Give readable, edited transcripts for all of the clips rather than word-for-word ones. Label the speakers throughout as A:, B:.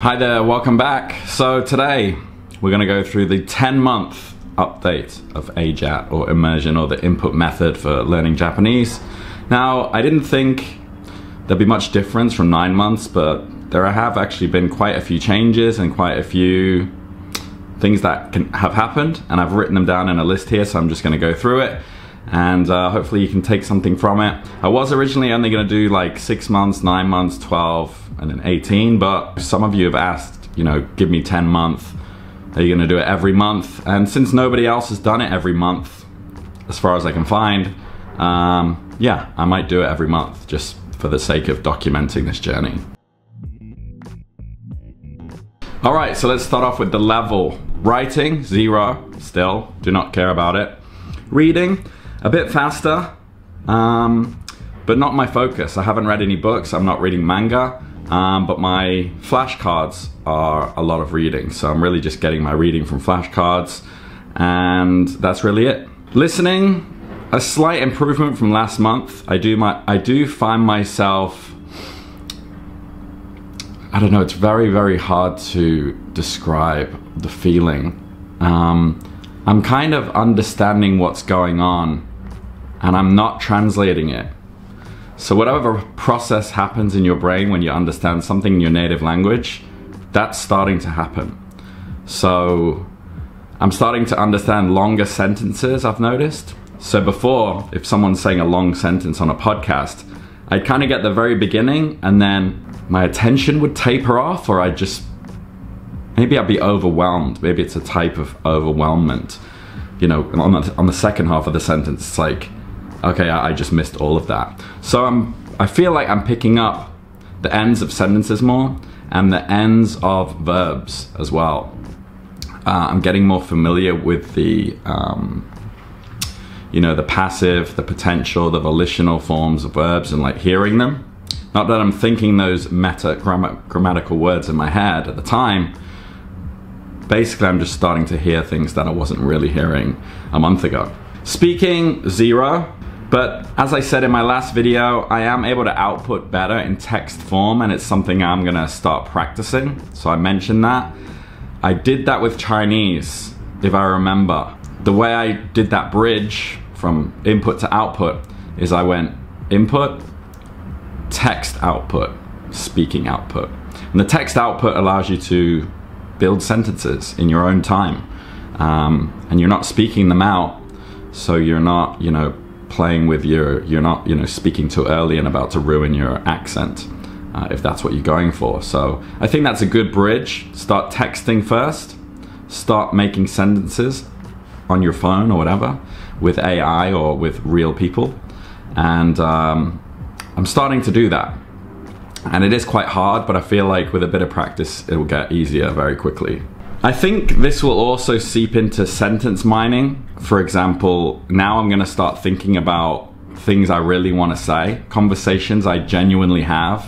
A: Hi there, welcome back. So today we're going to go through the 10-month update of AJATT, or Immersion, or the input method for learning Japanese. Now, I didn't think there'd be much difference from 9 months, but there have actually been quite a few changes and quite a few things that have happened, and I've written them down in a list here, so I'm just going to go through it and hopefully you can take something from it. I was originally only going to do like 6 months, 9 months, 12, and then 18, but some of you have asked, you know, give me 10 months. Are you going to do it every month? And since nobody else has done it every month, as far as I can find, yeah, I might do it every month just for the sake of documenting this journey. All right, so let's start off with the level. Writing, 0, still, do not care about it. Reading, a bit faster, but not my focus. I haven't read any books, I'm not reading manga, but my flashcards are a lot of reading. So I'm really just getting my reading from flashcards, and that's really it. Listening, a slight improvement from last month. I do find myself, I don't know, it's very, very hard to describe the feeling. I'm kind of understanding what's going on and I'm not translating it. So whatever process happens in your brain when you understand something in your native language, that's starting to happen. So I'm starting to understand longer sentences, I've noticed. So before, if someone's saying a long sentence on a podcast, I'd kind of get the very beginning and then my attention would taper off, or maybe I'd be overwhelmed. Maybe it's a type of overwhelmment. You know, on the second half of the sentence, it's like, okay, I just missed all of that. So I feel like I'm picking up the ends of sentences more and the ends of verbs as well. I'm getting more familiar with the, you know, the passive, the potential, the volitional forms of verbs, and like hearing them. Not that I'm thinking those meta grammatical words in my head at the time. Basically, I'm just starting to hear things that I wasn't really hearing a month ago. Speaking, 0. But as I said in my last video, I am able to output better in text form, and it's something I'm gonna start practicing. So I mentioned that. I did that with Chinese, if I remember. The way I did that bridge from input to output is I went input, text output, speaking output. And the text output allows you to build sentences in your own time. And you're not speaking them out, so you're not, you know, playing with you're not, you know, speaking too early and about to ruin your accent, if that's what you're going for. So I think that's a good bridge. Start texting first, start making sentences on your phone or whatever with AI or with real people. And I'm starting to do that. And it is quite hard, but I feel like with a bit of practice, it will get easier very quickly. I think this will also seep into sentence mining. For example, now I'm gonna start thinking about things I really wanna say, conversations I genuinely have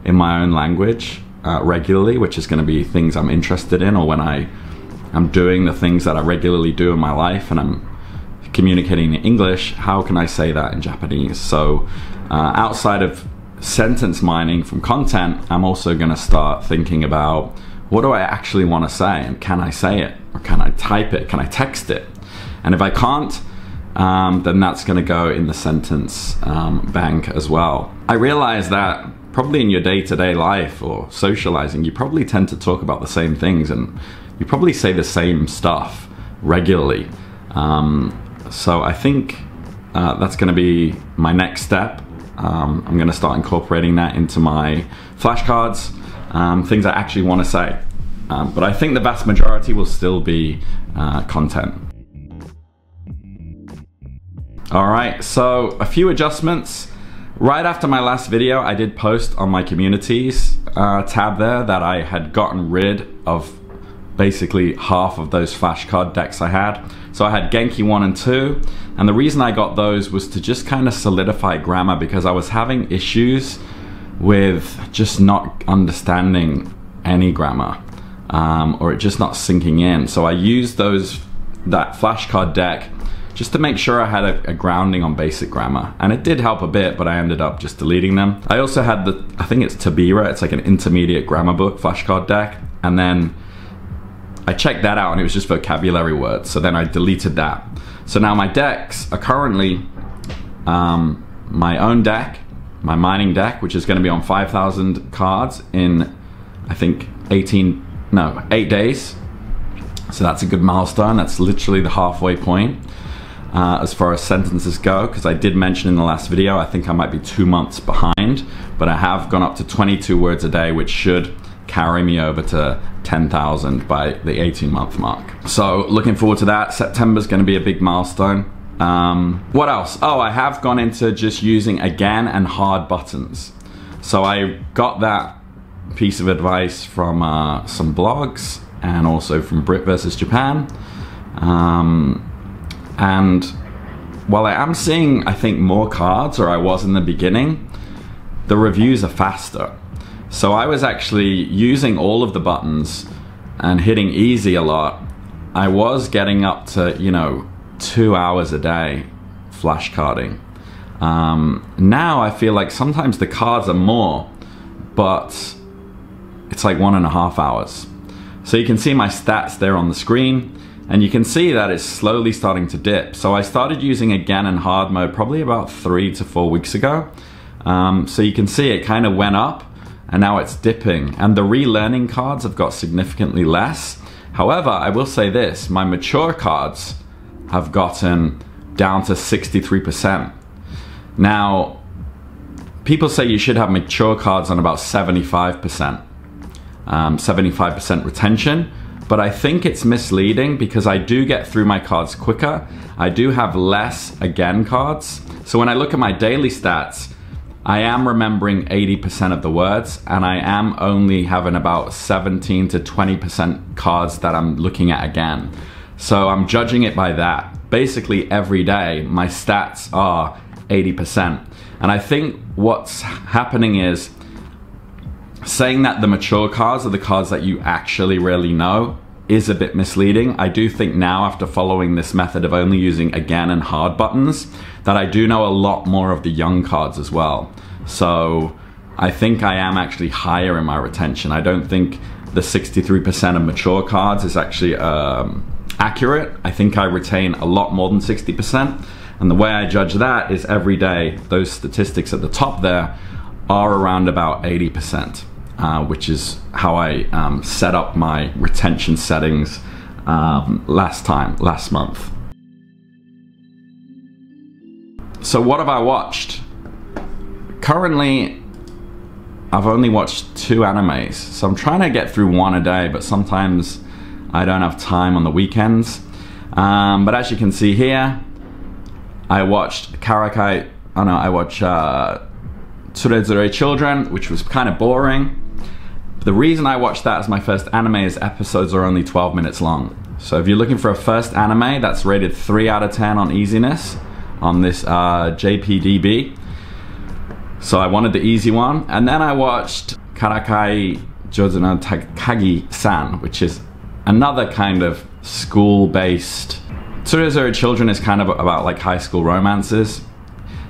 A: in my own language regularly, which is gonna be things I'm interested in, or when I'm doing the things that I regularly do in my life and I'm communicating in English, how can I say that in Japanese? So outside of sentence mining from content, I'm also gonna start thinking about, what do I actually want to say, and can I say it, or can I type it, can I text it? And if I can't, then that's going to go in the sentence bank as well. I realize that probably in your day-to-day life or socializing, you probably tend to talk about the same things and you probably say the same stuff regularly. So I think that's going to be my next step. I'm going to start incorporating that into my flashcards. Things I actually want to say. But I think the vast majority will still be content. All right, so a few adjustments. Right after my last video, I did post on my communities tab there that I had gotten rid of basically half of those flashcard decks I had. So I had Genki 1 and 2, and the reason I got those was to just kind of solidify grammar, because I was having issues with just not understanding any grammar, or it just not sinking in. So I used that flashcard deck just to make sure I had a grounding on basic grammar. And it did help a bit, but I ended up just deleting them. I also had I think it's Tabira, it's like an intermediate grammar book flashcard deck. And then I checked that out and it was just vocabulary words. So then I deleted that. So now my decks are currently my own deck, my mining deck, which is going to be on 5,000 cards in, I think, 8 days. So that's a good milestone. That's literally the halfway point as far as sentences go, because I did mention in the last video, I think I might be 2 months behind, but I have gone up to 22 words a day, which should carry me over to 10,000 by the 18-month mark. So looking forward to that. September's going to be a big milestone. What else? Oh, I have gone into just using again and hard buttons. So I got that piece of advice from some blogs and also from Brit versus Japan. And while I am seeing, I think, more cards, or I was in the beginning, the reviews are faster. So I was actually using all of the buttons and hitting easy a lot. I was getting up to, you know, 2 hours a day flashcarding. Now I feel like sometimes the cards are more, but it's like 1.5 hours. So you can see my stats there on the screen, and you can see that it's slowly starting to dip. So I started using again in hard mode probably about 3 to 4 weeks ago. So you can see it kind of went up and now it's dipping, and the relearning cards have got significantly less. However, I will say this, my mature cards have gotten down to 63%. Now, people say you should have mature cards on about 75%, 75% retention, but I think it's misleading because I do get through my cards quicker. I do have less again cards. So when I look at my daily stats, I am remembering 80% of the words, and I am only having about 17 to 20% cards that I'm looking at again. So I'm judging it by that. Basically every day my stats are 80%. And I think what's happening is saying that the mature cards are the cards that you actually really know is a bit misleading. I do think now, after following this method of only using again and hard buttons, that I do know a lot more of the young cards as well. So I think I am actually higher in my retention. I don't think the 63% of mature cards is actually accurate. I think I retain a lot more than 60%. And the way I judge that is every day, those statistics at the top there are around about 80%, which is how I set up my retention settings last month. So what have I watched? Currently, I've only watched 2 animes. So I'm trying to get through 1 a day, but sometimes I don't have time on the weekends. But as you can see here, I watched I watched Tsurezure Children, which was kind of boring. The reason I watched that as my first anime is episodes are only 12 minutes long. So if you're looking for a first anime that's rated 3 out of 10 on easiness on this JPDB. So I wanted the easy one. And then I watched Karakai Jozu no Kagi-san, which is another kind of school-based. Tsurezure Children is kind of about like high school romances.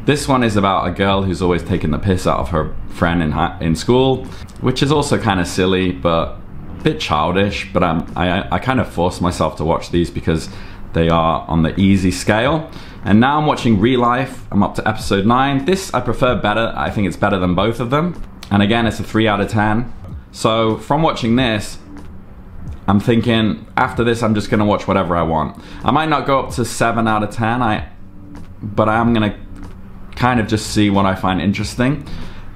A: This one is about a girl who's always taking the piss out of her friend in school, which is also kind of silly, but a bit childish. But I kind of forced myself to watch these because they are on the easy scale. And now I'm watching Real Life. I'm up to episode 9. This I prefer better. I think it's better than both of them. And again, it's a 3 out of 10. So from watching this, I'm thinking after this, I'm just gonna watch whatever I want. I might not go up to 7 out of 10, but I'm gonna kind of just see what I find interesting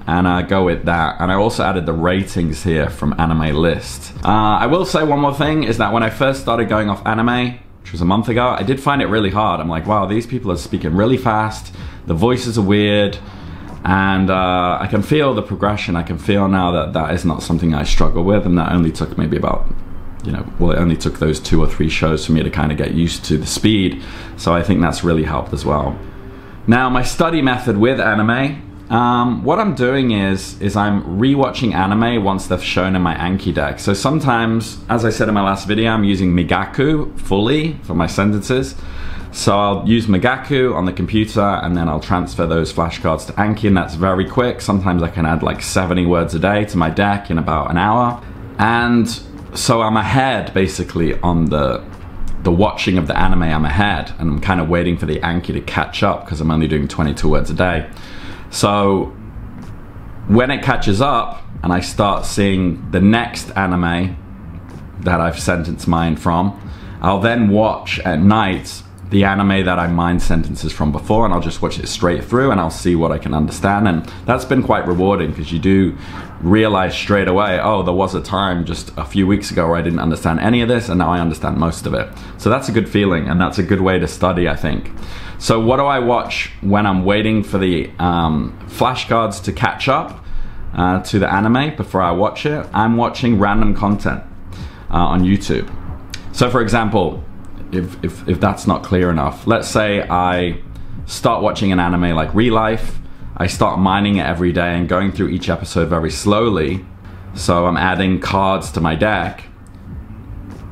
A: and go with that. And I also added the ratings here from Anime List. I will say one more thing is that when I first started going off anime, which was a month ago, I did find it really hard. I'm like, wow, these people are speaking really fast. The voices are weird. And I can feel the progression. I can feel now that that is not something I struggle with, and that only took maybe about, well, it only took those 2 or 3 shows for me to kind of get used to the speed. So I think that's really helped as well. Now, my study method with anime, what I'm doing is I'm rewatching anime once they're shown in my Anki deck. So sometimes, as I said in my last video, I'm using Migaku fully for my sentences. So I'll use Magaku on the computer, and then I'll transfer those flashcards to Anki, and that's very quick. Sometimes I can add like 70 words a day to my deck in about an hour. And so I'm ahead basically on the watching of the anime. I'm ahead, and I'm kind of waiting for the Anki to catch up because I'm only doing 22 words a day. So when it catches up and I start seeing the next anime that I've sentenced mine from, I'll then watch at night the anime that I mined sentences from before, and I'll just watch it straight through, and I'll see what I can understand. And that's been quite rewarding, because you do realize straight away, oh, there was a time just a few weeks ago where I didn't understand any of this, and now I understand most of it. So that's a good feeling, and that's a good way to study, I think. So what do I watch when I'm waiting for the flashcards to catch up to the anime before I watch it? I'm watching random content on YouTube. So for example, if that's not clear enough, let's say I start watching an anime like Real Life. I start mining it every day and going through each episode very slowly. So I'm adding cards to my deck.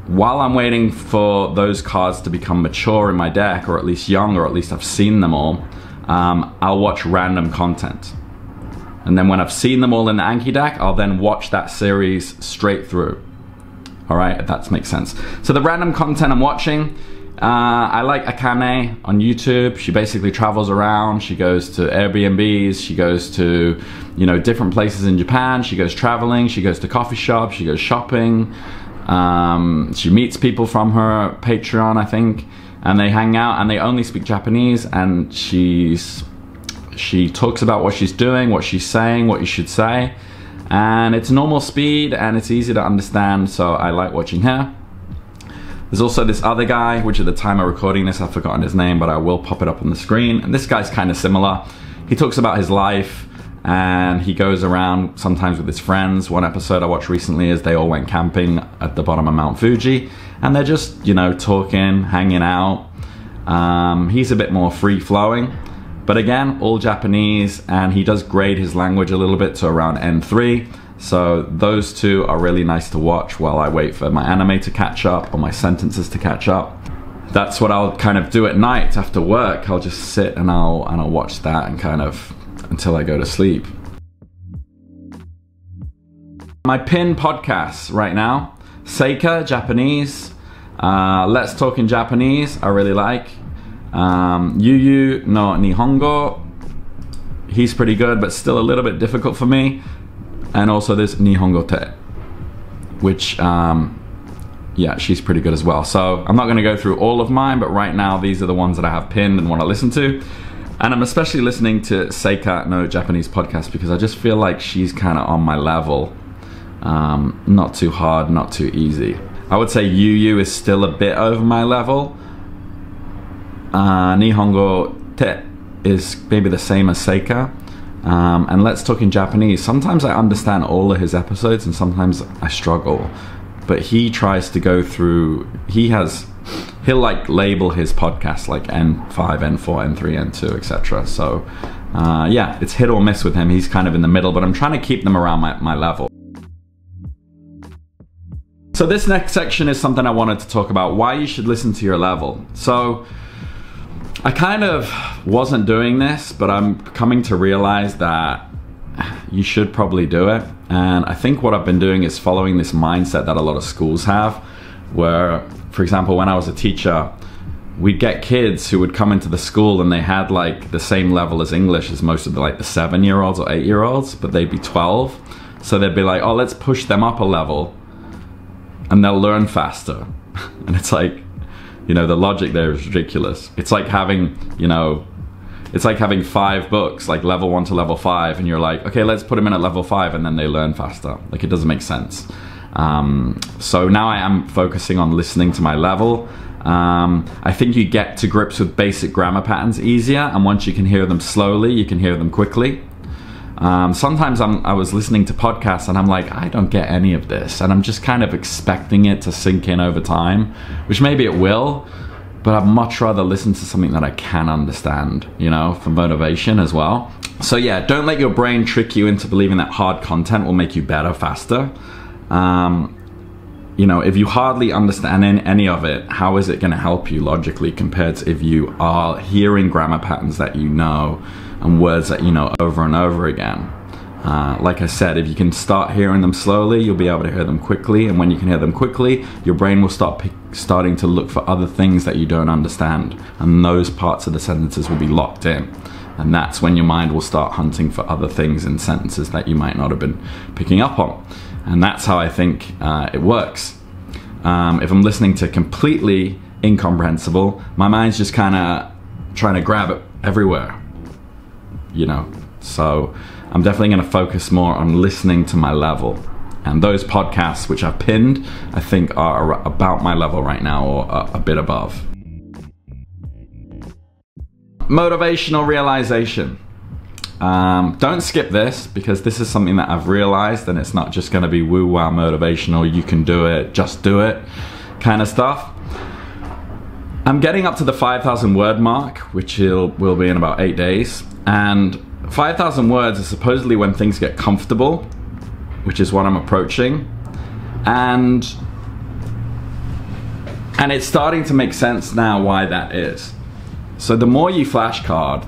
A: While I'm waiting for those cards to become mature in my deck, or at least young, or at least I've seen them all, I'll watch random content. And then when I've seen them all in the Anki deck, I'll then watch that series straight through. All right, if that makes sense. So the random content I'm watching, I like Akane on YouTube. She basically travels around. She goes to Airbnbs. She goes to, you know, different places in Japan. She goes traveling. She goes to coffee shops. She goes shopping. She meets people from her Patreon, I think, and they hang out, and they only speak Japanese, and she talks about what she's doing, what she's saying, what you should say. And it's normal speed, and it's easy to understand, so I like watching her. There's also this other guy, which at the time of recording this, I've forgotten his name, but I will pop it up on the screen. And this guy's kind of similar. He talks about his life, and he goes around sometimes with his friends. One episode I watched recently is they all went camping at the bottom of Mount Fuji, and they're just, you know, talking, hanging out. He's a bit more free-flowing. But again, all Japanese, and he does grade his language a little bit to around N3. So those two are really nice to watch while I wait for my anime to catch up or my sentences to catch up. That's what I'll kind of do at night after work. I'll just sit and I'll watch that and kind of until I go to sleep. My pinned podcasts right now: Seika, Japanese, Let's Talk in Japanese, I really like. Yuyu no Nihongo, he's pretty good, but still a little bit difficult for me. And also this Nihongo Te, which, yeah, she's pretty good as well. So I'm not gonna go through all of mine, but right now these are the ones that I have pinned and want to listen to. And I'm especially listening to Seika no Japanese podcast because I just feel like she's kind of on my level. Not too hard, not too easy. I would say Yuyu is still a bit over my level. Nihongo Te is maybe the same as Seika. And Let's Talk in Japanese, sometimes I understand all of his episodes and sometimes I struggle. But he tries to go through, he'll like label his podcast like N5, N4, N3, N2, etc. So yeah, it's hit or miss with him. He's kind of in the middle, but I'm trying to keep them around my level. So this next section is something I wanted to talk about, why you should listen to your level. So I kind of wasn't doing this, but I'm coming to realize that you should probably do it. And I think what I've been doing is following this mindset that a lot of schools have, where, for example, when I was a teacher, we'd get kids who would come into the school and they had like the same level as English as most of the 7-year-olds or 8-year-olds, but they'd be 12. So they'd be like, oh, let's push them up a level and they'll learn faster. And it's like, you know, the logic there is ridiculous. It's like having, you know, it's like having 5 books, like level 1 to level 5, and you're like, okay, let's put them in at level 5 and then they learn faster. Like, it doesn't make sense. So now I am focusing on listening to my level. I think you get to grips with basic grammar patterns easier, and once you can hear them slowly, you can hear them quickly. Sometimes I was listening to podcasts and I'm like, I don't get any of this, and I'm just kind of expecting it to sink in over time, which maybe it will, but I'd much rather listen to something that I can understand, you know, for motivation as well. So yeah, don't let your brain trick you into believing that hard content will make you better faster. You you know, if you hardly understand any of it, how is it going to help you logically compared to if you are hearing grammar patterns that you know and words that you know over and over again? Like I said, if you can start hearing them slowly, you'll be able to hear them quickly, and when you can hear them quickly, your brain will starting to look for other things that you don't understand, and those parts of the sentences will be locked in, and that's when your mind will start hunting for other things in sentences that you might not have been picking up on. And that's how I think it works. If I'm listening to completely incomprehensible, my mind's just kind of trying to grab it everywhere, you know. So I'm definitely going to focus more on listening to my level. And those podcasts which I've pinned, I think are about my level right now, or a bit above. Motivational realization. Don't skip this, because this is something that I've realized, and it's not just going to be woo-wow motivational, you can do it, just do it kind of stuff. I'm getting up to the 5,000 word mark, which will be in about 8 days, and 5,000 words is supposedly when things get comfortable, which is what I'm approaching, and it's starting to make sense now why that is. So the more you flashcard,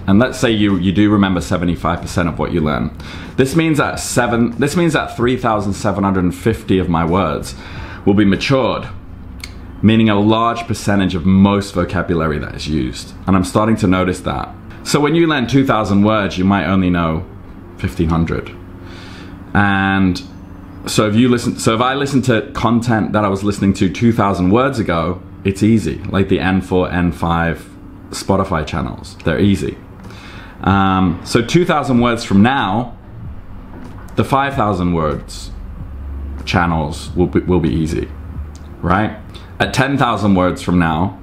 A: and let's say you do remember 75% of what you learn, this means that 3,750 of my words will be matured, meaning a large percentage of most vocabulary that is used, and I'm starting to notice that. So when you learn 2,000 words, you might only know 1,500. And so if I listen to content that I was listening to 2,000 words ago, it's easy. Like the N4, N5 Spotify channels, they're easy. So 2,000 words from now, the 5,000 words channels will be easy, right? At 10,000 words from now,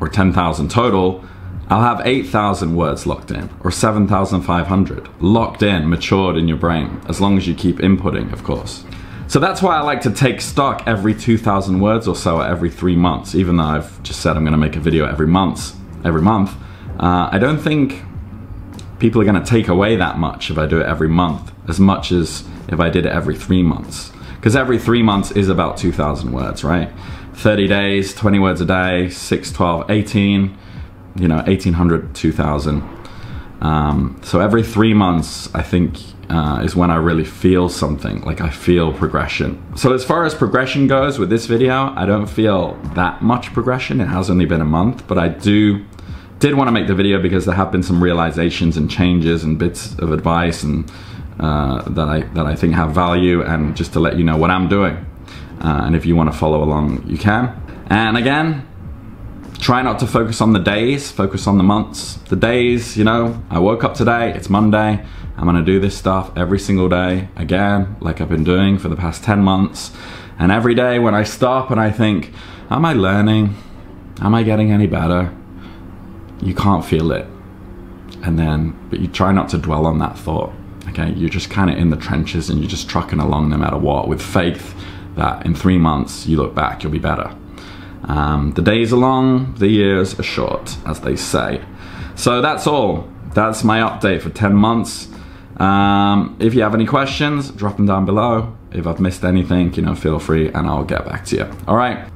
A: or 10,000 total, I'll have 8,000 words locked in, or 7,500 locked in, matured in your brain, as long as you keep inputting, of course. So that's why I like to take stock every 2,000 words or so every 3 months, even though I've just said I'm going to make a video every month. I don't think people are going to take away that much if I do it every month, as much as if I did it every 3 months. Because every 3 months is about 2,000 words, right? 30 days, 20 words a day, 6, 12, 18, you know, 1,800, 2,000. So every 3 months, I think, is when I really feel something, like I feel progression. So as far as progression goes with this video, I don't feel that much progression. It has only been a month, but I did want to make the video because there have been some realizations and changes and bits of advice and that I think have value, and just to let you know what I'm doing. And if you want to follow along, you can. And again, try not to focus on the days, focus on the months. The days, you know, I woke up today, it's Monday, I'm gonna do this stuff every single day, again, like I've been doing for the past 10 months. And every day when I stop and I think, am I learning? Am I getting any better? You can't feel it. But you try not to dwell on that thought, okay? You're just kind of in the trenches and you're just trucking along no matter what, with faith that in 3 months, you look back, you'll be better. The days are long, the years are short, as they say. So that's all. That's my update for 10 months. If you have any questions, drop them down below. If I've missed anything, you know, feel free and I'll get back to you. All right,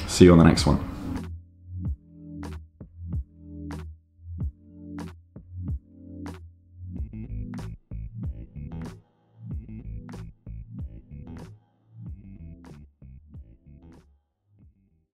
A: see you on the next one.